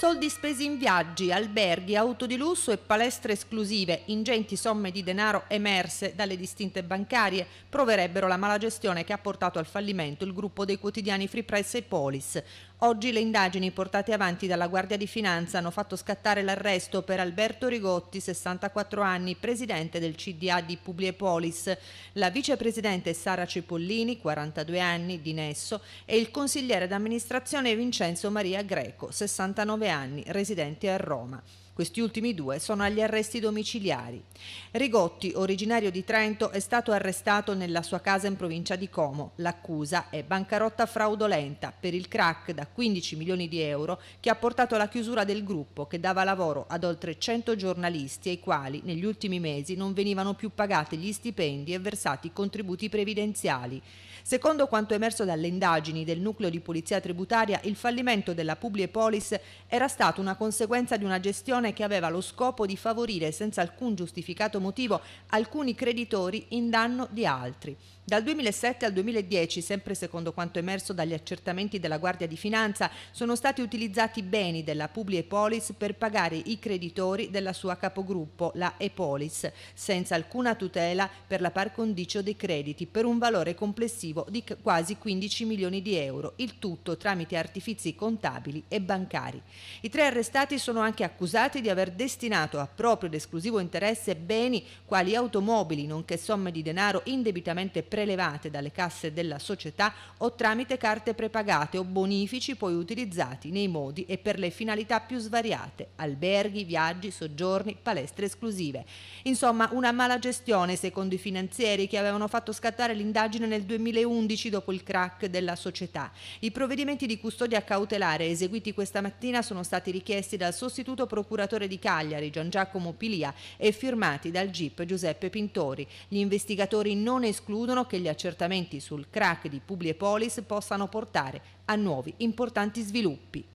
Soldi spesi in viaggi, alberghi, auto di lusso e palestre esclusive, ingenti somme di denaro emerse dalle distinte bancarie, proverebbero la malagestione che ha portato al fallimento il gruppo dei quotidiani Free Press e Polis. Oggi le indagini portate avanti dalla Guardia di Finanza hanno fatto scattare l'arresto per Alberto Rigotti, 64 anni, presidente del CDA di Publiepolis, la vicepresidente Sara Cipollini, 42 anni, di Nesso, e il consigliere d'amministrazione Vincenzo Maria Greco, 69 anni, residenti a Roma. Questi ultimi due sono agli arresti domiciliari. Rigotti, originario di Trento, è stato arrestato nella sua casa in provincia di Como. L'accusa è bancarotta fraudolenta per il crack da 15 milioni di euro che ha portato alla chiusura del gruppo, che dava lavoro ad oltre 100 giornalisti ai quali negli ultimi mesi non venivano più pagati gli stipendi e versati contributi previdenziali. Secondo quanto emerso dalle indagini del nucleo di polizia tributaria, il fallimento della Publiepolis era stato una conseguenza di una gestione che aveva lo scopo di favorire senza alcun giustificato motivo alcuni creditori in danno di altri. Dal 2007 al 2010, sempre secondo quanto emerso dagli accertamenti della Guardia di Finanza, sono stati utilizzati beni della Publiepolis per pagare i creditori della sua capogruppo, la Epolis, senza alcuna tutela per la par condicio dei crediti, per un valore complessivo di quasi 15 milioni di euro, il tutto tramite artifizi contabili e bancari. I tre arrestati sono anche accusati di aver destinato a proprio ed esclusivo interesse beni quali automobili, nonché somme di denaro indebitamente prelevate dalle casse della società o tramite carte prepagate o bonifici poi utilizzati nei modi e per le finalità più svariate: alberghi, viaggi, soggiorni, palestre esclusive. Insomma, una mala gestione secondo i finanzieri che avevano fatto scattare l'indagine nel 2011 dopo il crack della società. I provvedimenti di custodia cautelare eseguiti questa mattina sono stati richiesti dal sostituto procuratore di Cagliari, Gian Giacomo Pilia, e firmati dal GIP Giuseppe Pintori. Gli investigatori non escludono che gli accertamenti sul crack di Publiepolis possano portare a nuovi importanti sviluppi.